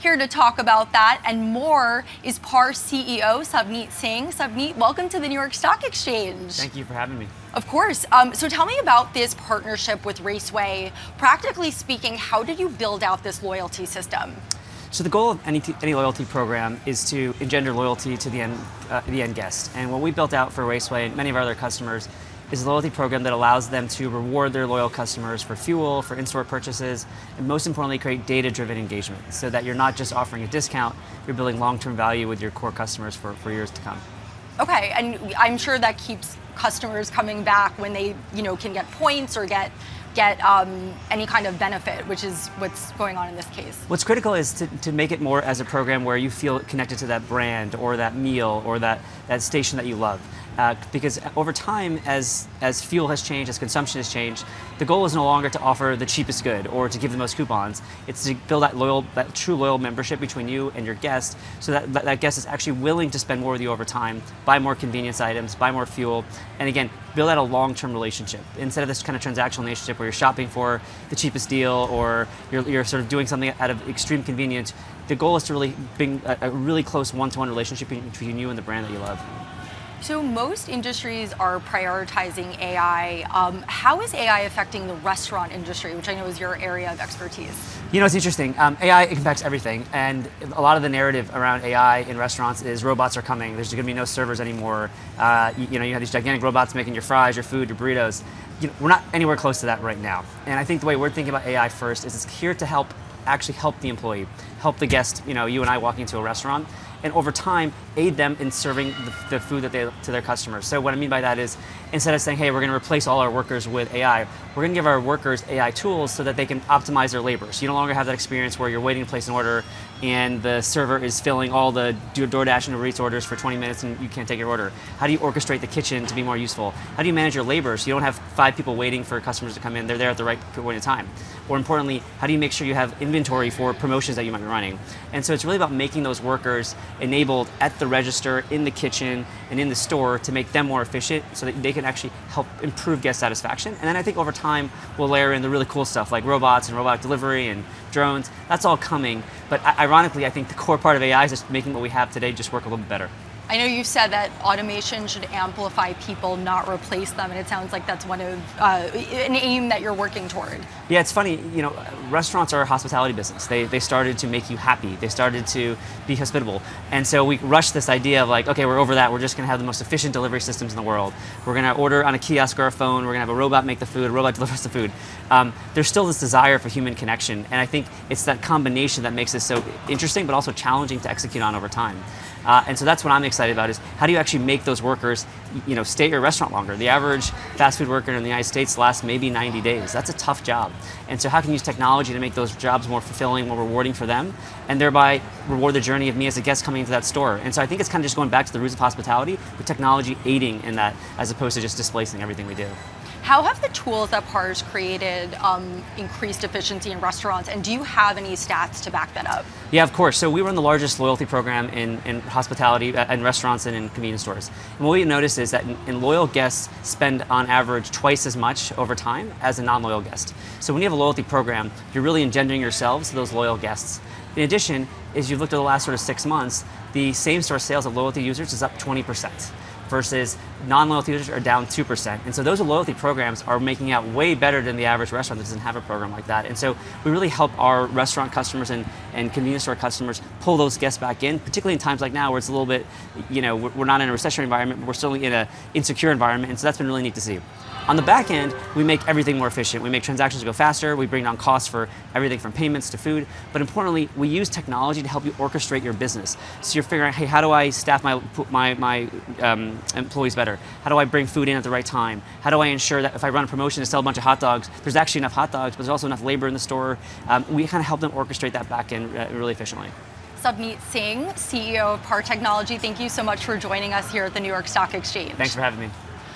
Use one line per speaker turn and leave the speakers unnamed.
Here to talk about that and more is PAR CEO Savneet Singh. Savneet, welcome to the New York Stock Exchange.
Thank you for having me.
Of course. So tell me about this partnership with Raceway. Practically speaking, how did you build out this loyalty system?
So the goal of any loyalty program is to engender loyalty to the end guest. And what we built out for Raceway and many of our other customers is a loyalty program that allows them to reward their loyal customers for fuel, for in-store purchases, and most importantly, create data-driven engagement so that you're not just offering a discount, you're building long-term value with your core customers for years to come.
Okay, and I'm sure that keeps customers coming back when they, can get points or get any kind of benefit, which is what's going on in this case.
What's critical is to make it more as a program where you feel connected to that brand or that meal or that station that you love. Because over time, as fuel has changed, as consumption has changed, the goal is no longer to offer the cheapest good or to give the most coupons. It's to build that true loyal membership between you and your guest, so that guest is actually willing to spend more with you over time, buy more convenience items, buy more fuel, and again, build out a long-term relationship instead of this kind of transactional relationship where you're shopping for the cheapest deal or you're sort of doing something out of extreme convenience. The goal is to really bring a really close one-to-one relationship between you and the brand that you love.
So most industries are prioritizing AI. How is AI affecting the restaurant industry, which I know is your area of expertise?
It's interesting. AI impacts everything, and a lot of the narrative around AI in restaurants is robots are coming. There's going to be no servers anymore. You have these gigantic robots making your fries, your food, your burritos. We're not anywhere close to that right now. And I think the way we're thinking about AI first is it's here to actually help the employee, help the guest. You and I walking into a restaurant, and over time, aid them in serving the food to their customers. So what I mean by that is, instead of saying, hey, we're going to replace all our workers with AI, we're going to give our workers AI tools so that they can optimize their labor. So you no longer have that experience where you're waiting to place an order and the server is filling all the DoorDash and Uber Eats orders for 20 minutes and you can't take your order. How do you orchestrate the kitchen to be more useful? How do you manage your labor so you don't have 5 people waiting for customers to come in? They're there at the right point in time. Or importantly, how do you make sure you have inventory for promotions that you might be running? And so it's really about making those workers enabled at the register, in the kitchen, and in the store to make them more efficient so that they can actually help improve guest satisfaction. And then I think over time, we'll layer in the really cool stuff like robots and robotic delivery and drones. That's all coming. But ironically, I think the core part of AI is just making what we have today just work a little bit better.
I know you said that automation should amplify people, not replace them, and it sounds like that's one of an aim that you're working toward.
Yeah, it's funny. Restaurants are a hospitality business. They started to make you happy. They started to be hospitable, and so we rushed this idea of like, okay, we're over that. We're just going to have the most efficient delivery systems in the world. We're going to order on a kiosk or a phone. We're going to have a robot make the food. A robot delivers the food. There's still this desire for human connection, and I think it's that combination that makes this so interesting, but also challenging to execute on over time. And so that's what I'm excited about is how do you actually make those workers, stay at your restaurant longer? The average fast food worker in the United States lasts maybe 90 days. That's a tough job. And so how can you use technology to make those jobs more fulfilling, more rewarding for them, and thereby reward the journey of me as a guest coming into that store? And so I think it's kind of just going back to the roots of hospitality, with technology aiding in that as opposed to just displacing everything we do.
How have the tools that PAR's created increased efficiency in restaurants, and do you have any stats to back that up?
Yeah, of course. So we run the largest loyalty program in hospitality, in restaurants and in convenience stores. And what we noticed is that in loyal guests spend on average twice as much over time as a non-loyal guest. So when you have a loyalty program, you're really engendering yourselves to those loyal guests. In addition, as you've looked at the last sort of 6 months, the same-store sales of loyalty users is up 20%. Versus non-loyalty users are down 2%. And so those loyalty programs are making out way better than the average restaurant that doesn't have a program like that. And so we really help our restaurant customers and convenience store customers pull those guests back in, particularly in times like now where it's a little bit, we're not in a recessionary environment, but we're still in an insecure environment. And so that's been really neat to see. On the back end, we make everything more efficient. We make transactions go faster. We bring down costs for everything from payments to food. But importantly, we use technology to help you orchestrate your business. So you're figuring out, hey, how do I staff my employees better? How do I bring food in at the right time? How do I ensure that if I run a promotion to sell a bunch of hot dogs, there's actually enough hot dogs, but there's also enough labor in the store? We kind of help them orchestrate that back end really efficiently.
Savneet Singh, CEO of PAR Technology, thank you so much for joining us here at the New York Stock Exchange.
Thanks for having me.